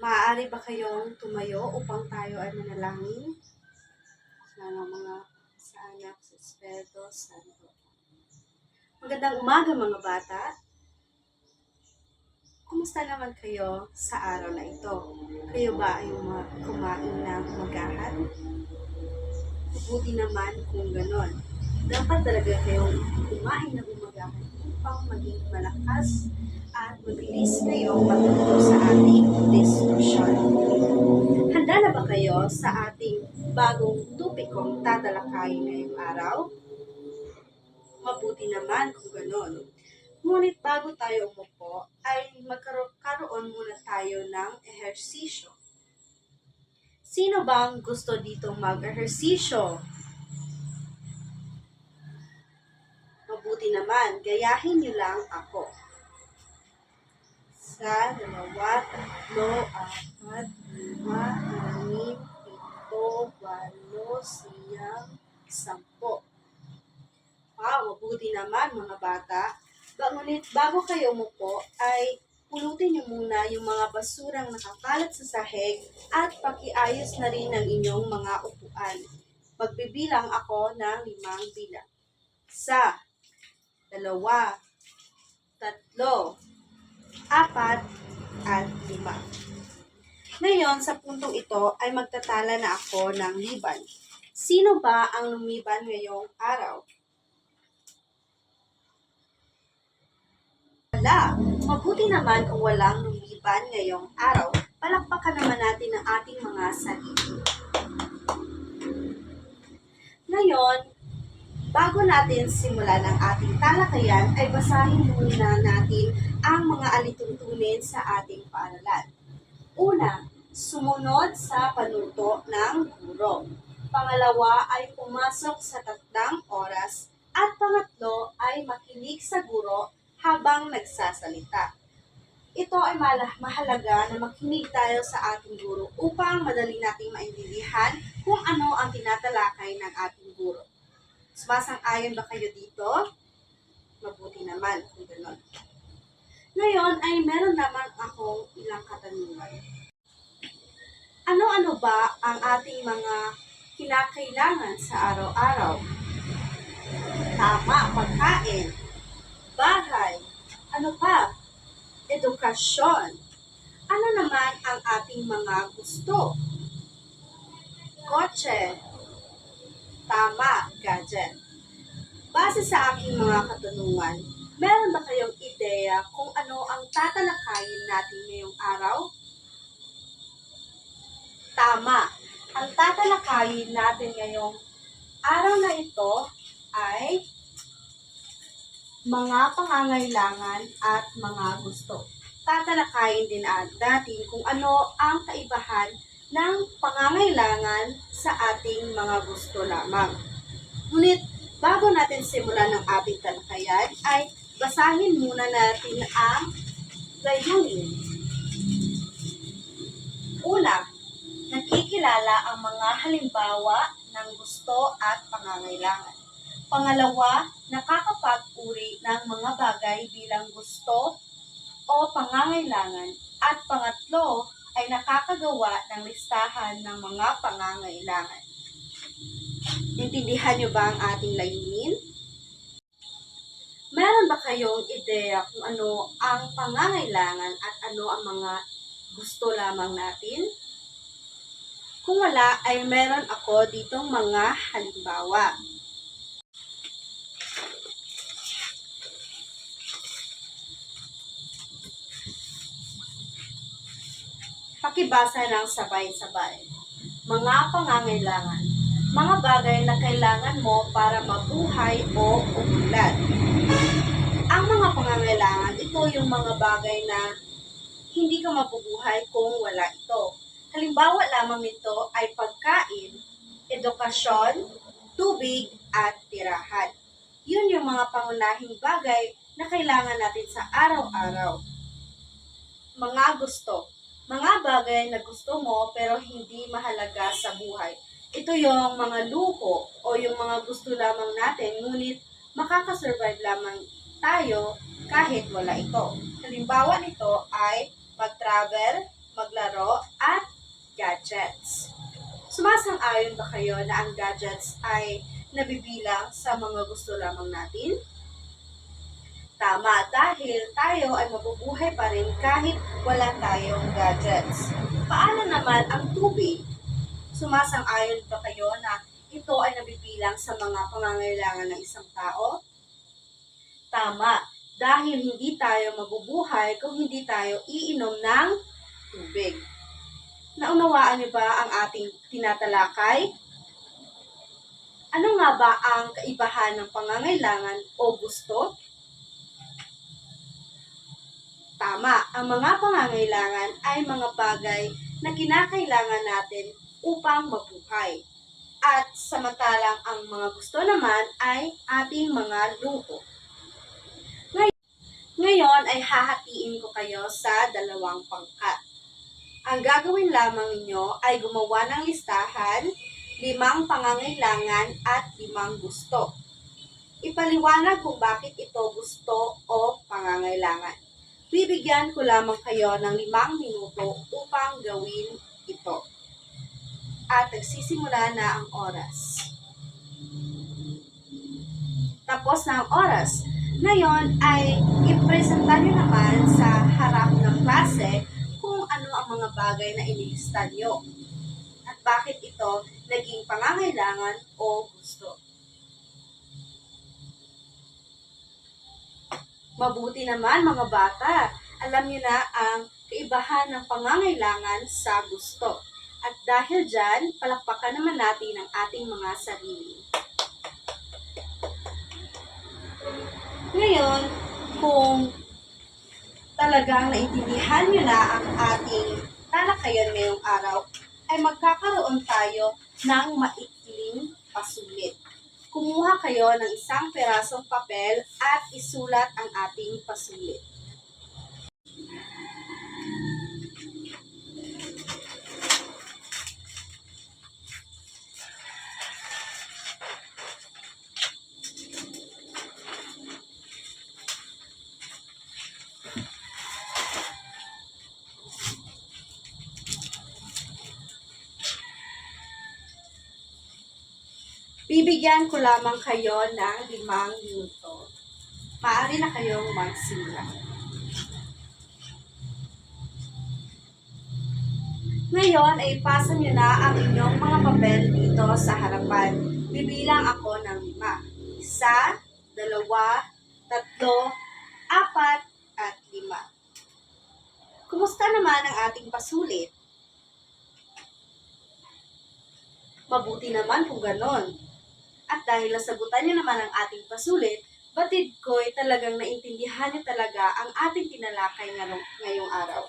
Maaari ba kayong tumayo upang tayo ay manalangin? Sana mga sa anak, sa Espiritu Santo. Magandang umaga mga bata. Kumusta naman kayo sa araw na ito? Kayo ba ay kumain ng magahan? Mabuti naman kung ganon. Dapat talaga kayong kumain ng umagahan upang maging malakas at mabilis kayong matuto sa ating diskusyon. Handa na ba kayo sa ating bagong topikong tatalakayin ngayong araw? Mabuti naman kung ganon. Ngunit bago tayo umupo, ay magkaroon muna tayo ng ehersisyo. Sino bang gusto ditong mag-ehersisyo? Mabuti naman, gayahin niyo lang ako. 1, 2, 3, 4, 5, 6, 7, 8, 9, 10, 11, 12. Wow, mabuti naman mga bata. Ngunit bago kayo umupo, ay pulutin niyo muna yung mga basurang nakakalat sa sahig at pakiayos na rin ang inyong mga upuan. Pagbibilang ako ng 5 bilang. 1, 2, 3, 4, at 5. Ngayon, sa puntong ito ay magtatala na ako ng liban. Sino ba ang lumiban ngayong araw? Wala. Mabuti naman kung walang lumiban ngayong araw. Palakpakan naman natin ang ating mga sarili. Ngayon, bago natin simulan ang ating talakayan, ay basahin muna natin ang mga alituntunin sa ating paaralan. Una, sumunod sa panuto ng guro. Pangalawa ay pumasok sa 3 oras. At pangatlo ay makinig sa guro habang nagsasalita. Ito ay mahalaga na makinig tayo sa ating guro upang madali nating maintindihan kung ano ang tinatalakay ng ating guro. Sumasang-ayon ba kayo dito? Mabuti naman kung gano'n. Ngayon ay meron naman akong ilang katanungan. Ano-ano ba ang ating mga kinakailangan sa araw-araw? Tama, pagkain, bahay, ano pa? Edukasyon. Ano naman ang ating mga gusto? Kotse. Tama, gadget. Base sa aking mga katanungan, meron ba kayong ideya kung ano ang tatalakayin natin ngayong araw? Tama. Ang tatalakayin natin ngayong araw na ito ay mga pangangailangan at mga gusto. Tatalakayin din natin kung ano ang kaibahan ng pangangailangan sa ating mga gusto lamang. Ngunit bago natin simulan ang ating talakayan, ay basahin muna natin ang layunin. Una, nakikilala ang mga halimbawa ng gusto at pangangailangan. Pangalawa, nakakapag-uri ng mga bagay bilang gusto o pangangailangan. At pangatlo, ay nakakagawa ng listahan ng mga pangangailangan. Intindihan niyo ba ang ating layunin? Meron ba kayong ideya kung ano ang pangangailangan at ano ang mga gusto lamang natin? Kung wala, ay meron ako ditong mga halimbawa. Pakibasa ng sabay-sabay. Mga pangangailangan. Mga bagay na kailangan mo para mabuhay o umunlad. Ang mga pangangailangan, ito yung mga bagay na hindi ka mabubuhay kung wala ito. Halimbawa lamang nito ay pagkain, edukasyon, tubig, at tirahan. Yun yung mga pangunahing bagay na kailangan natin sa araw-araw. Mga gusto. Mga bagay na gusto mo pero hindi mahalaga sa buhay. Ito yung mga luho o yung mga gusto lamang natin, ngunit makakasurvive lamang tayo kahit wala ito. Halimbawa nito ay mag-travel, maglaro, at gadgets. Sumasang-ayon ba kayo na ang gadgets ay nabibilang sa mga gusto lamang natin? Tama, dahil tayo ay mabubuhay pa rin kahit wala tayong gadgets. Paano naman ang tubig? Sumasang-ayon ba kayo na ito ay nabibilang sa mga pangangailangan ng isang tao? Tama, dahil hindi tayo mabubuhay kung hindi tayo iinom ng tubig. Naunawaan niyo ba ang ating tinatalakay? Ano nga ba ang kaibahan ng pangangailangan o gusto? Tama, ang mga pangangailangan ay mga bagay na kinakailangan natin upang mabuhay. At samantalang ang mga gusto naman ay ating mga luho. Ngayon ay hahatiin ko kayo sa dalawang pangkat. Ang gagawin lamang ninyo ay gumawa ng listahan, 5 pangangailangan at 5 gusto. Ipaliwanag kung bakit ito gusto o pangangailangan. Bibigyan ko lamang kayo ng 5 minuto upang gawin ito. At nagsisimula na ang oras. Tapos na ang oras. Ngayon ay ipresenta nyo naman sa harap ng klase kung ano ang mga bagay na inilista nyo. At bakit ito naging pangangailangan o gusto. Mabuti naman mga bata, alam niyo na ang kaibahan ng pangangailangan sa gusto. At dahil dyan, palakpakan naman natin ang ating mga sarili. Ngayon, kung talagang naintindihan niyo na ang ating talakayan ngayong araw, ay magkakaroon tayo ng maikling pasulit. Kumuha kayo ng isang perasong papel at isulat ang ating pasulit. Bibigyan ko lamang kayo ng 5 minuto. Maaari na kayong magsimula. Ngayon ay ipasa nyo na ang inyong mga papel dito sa harapan. Bibilang ako ng 5. 1, 2, 3, 4, at 5. Kumusta naman ang ating pasulit? Mabuti naman kung ganon. At dahil nasagutan niyo naman ang ating pasulit, batid ko'y talagang naintindihan niyo talaga ang ating tinalakay ngayong araw.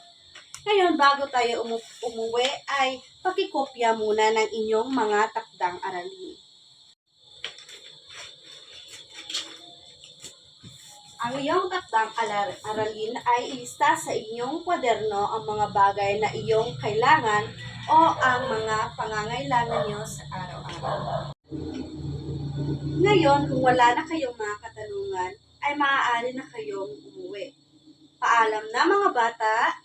Ngayon, bago tayo umuwi, ay pakikopya muna ng inyong mga takdang aralin. Ang iyong takdang aralin ay ilista sa inyong kwaderno ang mga bagay na iyong kailangan o ang mga pangangailangan niyo sa araw-araw. Ngayon, kung wala na kayong mga katanungan, ay maaari na kayong umuwi. Paalam na mga bata!